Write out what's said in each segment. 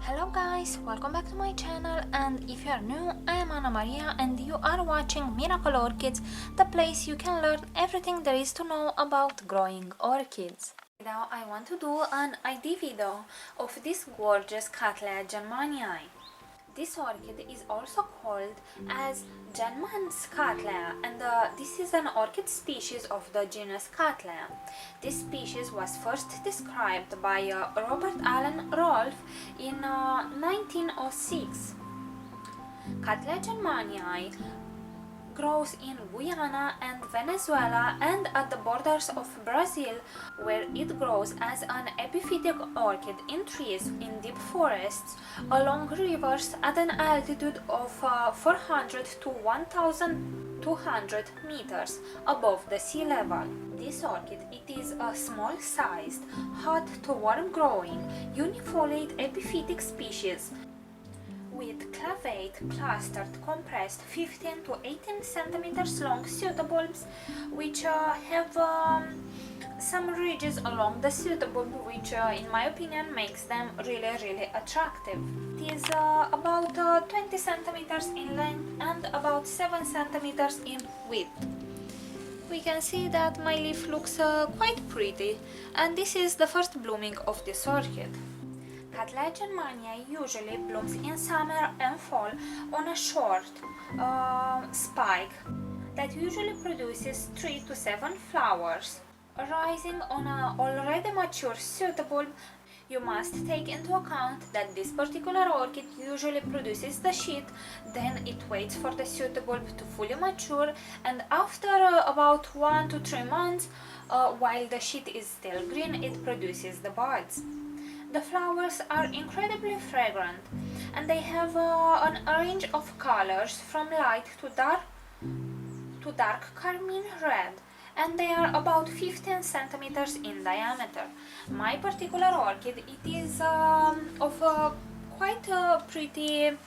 Hello guys, welcome back to my channel, and if you are new, I am Anna Maria and you are watching Miracle Orchids, the place you can learn everything there is to know about growing orchids. Now I want to do an ID video of this gorgeous Cattleya Jenmanii. This orchid is also called as Jenman's Cattleya, and this is an orchid species of the genus Cattleya. This species was first described by Robert Allen Rolfe in 1906. Cattleya Jenmanii grows in Guiana and Venezuela and at the borders of Brazil, where it grows as an epiphytic orchid in trees in deep forests along rivers at an altitude of 400 to 1200 meters above the sea level. This orchid, it is a small-sized, hot to warm-growing, unifoliate epiphytic species with clavate clustered compressed 15 to 18 centimeters long pseudobulbs, which have some ridges along the pseudobulb, which in my opinion makes them really attractive. It is about 20 centimeters in length and about 7 centimeters in width. We can see that my leaf looks quite pretty, and this is the first blooming of this orchid. Cattleya Jenmanii usually blooms in summer and fall on a short spike that usually produces 3 to 7 flowers. Rising on an already mature pseudobulb, you must take into account that this particular orchid usually produces the sheath, then it waits for the pseudobulb to fully mature, and after about 1 to 3 months, while the sheath is still green, it produces the buds. The flowers are incredibly fragrant, and they have a range of colors from light to dark carmine-red, and they are about 15 centimeters in diameter. My particular orchid, it is of a quite pretty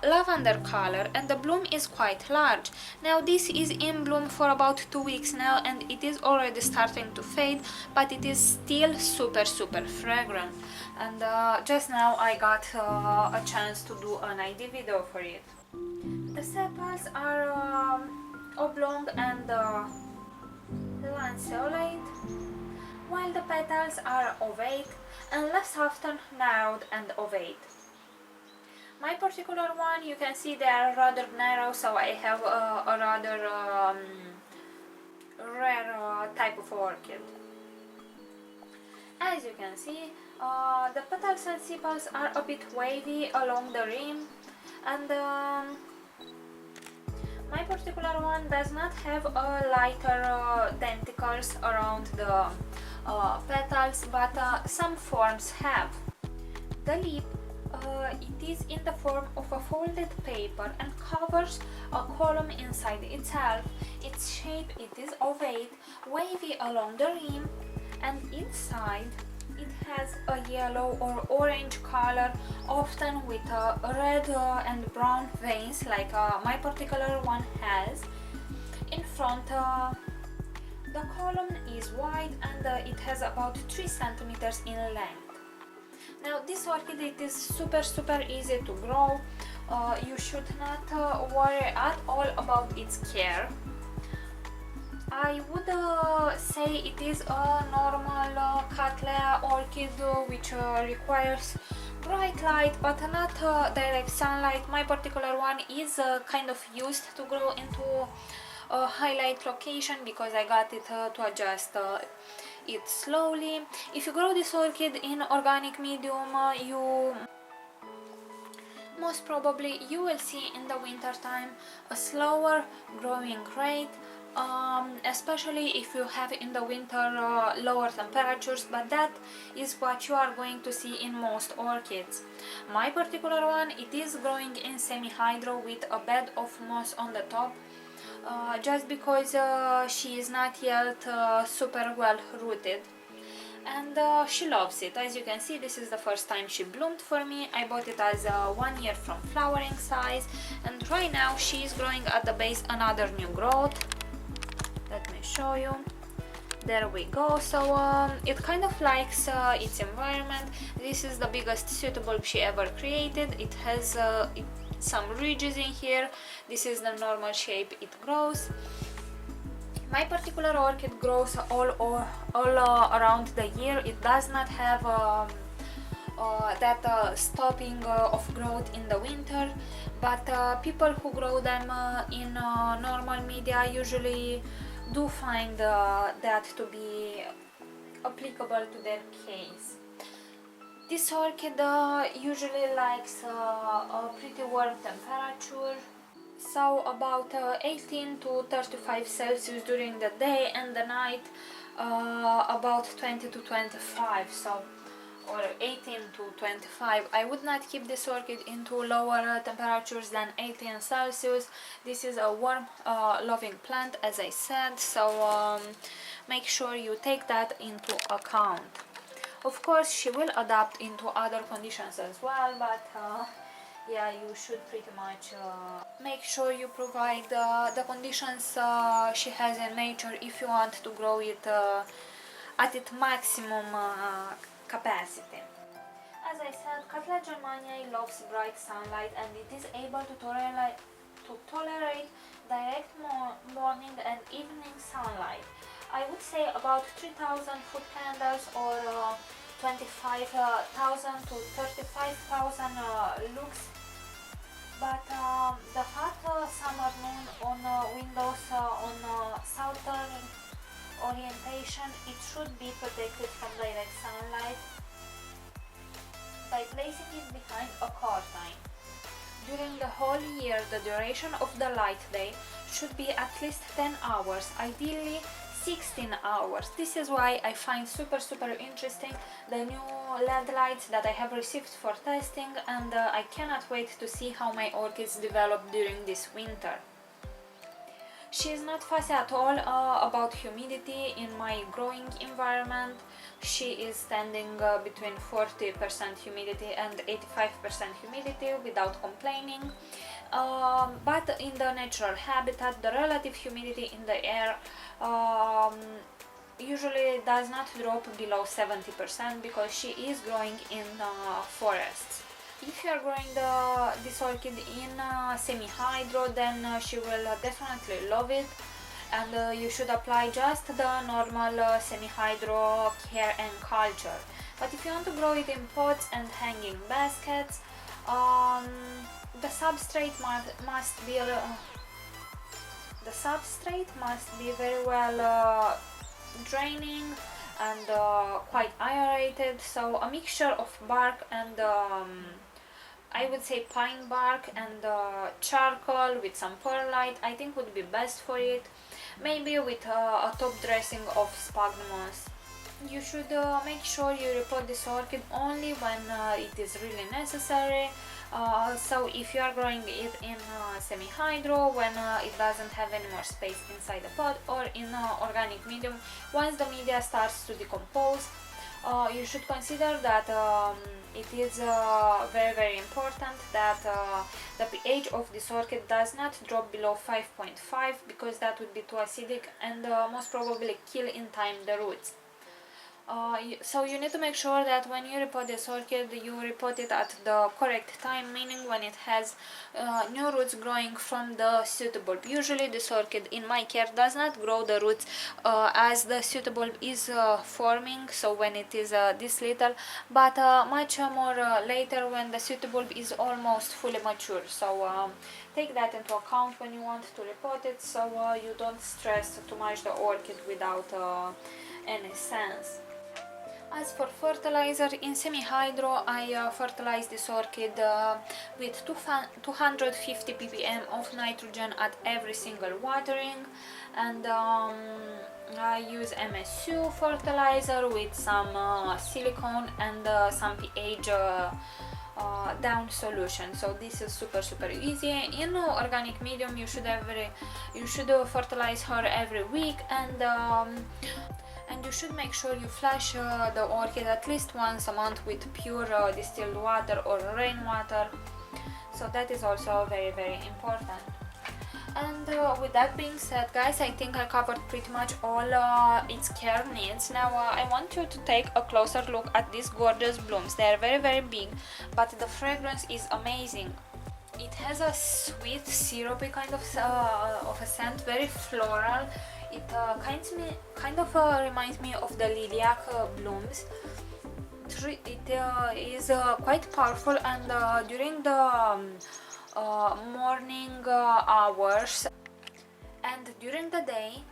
lavender color, and the bloom is quite large. Now this is in bloom for about 2 weeks now, and it is already starting to fade, but it is still super fragrant. And just now I got a chance to do an ID video for it. The sepals are oblong and lanceolate, while the petals are ovate and less often narrowed and ovate. My particular one, you can see they are rather narrow, so I have a rather rare type of orchid. As you can see, the petals and sepals are a bit wavy along the rim, and my particular one does not have a lighter denticles around the petals, but some forms have. The lip, it is in the form of a folded paper and covers a column inside itself. Its shape, it is ovate, wavy along the rim, and inside it has a yellow or orange color, often with red and brown veins like my particular one has. In front, the column is wide, and it has about 3 centimeters in length. Now this orchid, it is super easy to grow. You should not worry at all about its care. I would say it is a normal Cattleya orchid which requires bright light but not direct sunlight. My particular one is kind of used to grow into a highlight location because I got it to adjust it slowly. If you grow this orchid in organic medium, you most probably you will see in the winter time a slower growing rate, especially if you have in the winter lower temperatures, but that is what you are going to see in most orchids. My particular one, it is growing in semi-hydro with a bed of moss on the top, just because she is not yet super well rooted, and she loves it. As you can see, this is the first time she bloomed for me. I bought it as 1 year from flowering size, and right now she is growing at the base another new growth. Let me show you. There we go. So it kind of likes its environment. This is the biggest pseudobulb she ever created. It has some ridges in here. This is the normal shape it grows. My particular orchid grows all around the year. It does not have that stopping of growth in the winter, but people who grow them in normal media usually do find that to be applicable to their case. This orchid usually likes a pretty warm temperature, so about 18 to 35 Celsius during the day, and the night about 20 to 25, so or 18 to 25. I would not keep this orchid into lower temperatures than 18 Celsius. This is a warm loving plant, as I said, so make sure you take that into account. Of course she will adapt into other conditions as well, but yeah, you should pretty much make sure you provide the conditions she has in nature if you want to grow it at its maximum capacity. As I said, Cattleya Jenmanii loves bright sunlight, and it is able to tolerate direct morning and evening sunlight. I would say about 3,000 foot candles or 25,000 to 35,000 lux. But the hot summer noon on windows on southern orientation, it should be protected from direct sunlight by placing it behind a curtain. During the whole year, the duration of the light day should be at least 10 hours, ideally 16 hours. This is why I find super interesting the new LED lights that I have received for testing, and I cannot wait to see how my orchids develop during this winter. She is not fussy at all about humidity in my growing environment. She is standing between 40% humidity and 85% humidity without complaining. But in the natural habitat, the relative humidity in the air usually does not drop below 70% because she is growing in forests. If you are growing this orchid in semi-hydro, then she will definitely love it, and you should apply just the normal semi-hydro care and culture. But if you want to grow it in pots and hanging baskets, the substrate must be very well draining and quite aerated, so a mixture of bark and I would say pine bark and charcoal with some perlite I think would be best for it, maybe with a top dressing of sphagnums. You should make sure you repot this orchid only when it is really necessary. So if you are growing it in semi-hydro, when it doesn't have any more space inside the pot, or in organic medium, once the media starts to decompose, you should consider that it is very important that the pH of this orchid does not drop below 5.5, because that would be too acidic and most probably kill in time the roots. So you need to make sure that when you repot this orchid, you repot it at the correct time, meaning when it has new roots growing from the pseudobulb. Usually this orchid in my care does not grow the roots as the pseudobulb is forming, so when it is this little, but much more later when the pseudobulb is almost fully mature. So take that into account when you want to repot it, so you don't stress too much the orchid without any sense. As for fertilizer, in semi-hydro I fertilize this orchid with 250 ppm of nitrogen at every single watering, and I use MSU fertilizer with some silicone and some pH down solution. So this is super easy. In organic medium you should fertilize her every week, and you should make sure you flush the orchid at least once a month with pure distilled water or rainwater. So that is also very important. And with that being said, guys, I think I covered pretty much all its care needs. Now I want you to take a closer look at these gorgeous blooms. They are very big, but the fragrance is amazing. It has a sweet, syrupy kind of a scent, very floral. It kind of reminds me of the lilac blooms. It is quite powerful, and during the morning hours and during the day,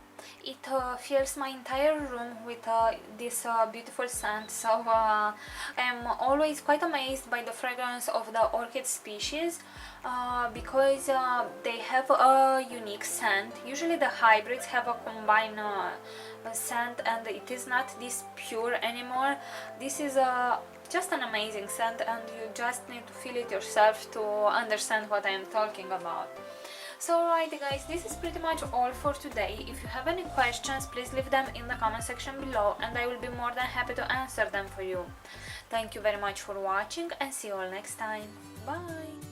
it fills my entire room with this beautiful scent. So I'm always quite amazed by the fragrance of the orchid species because they have a unique scent. Usually the hybrids have a combined scent, and it is not this pure anymore. This is just an amazing scent, and you just need to feel it yourself to understand what I am talking about. So alright guys, this is pretty much all for today. If you have any questions, please leave them in the comment section below, and I will be more than happy to answer them for you. Thank you very much for watching, and see you all next time. Bye!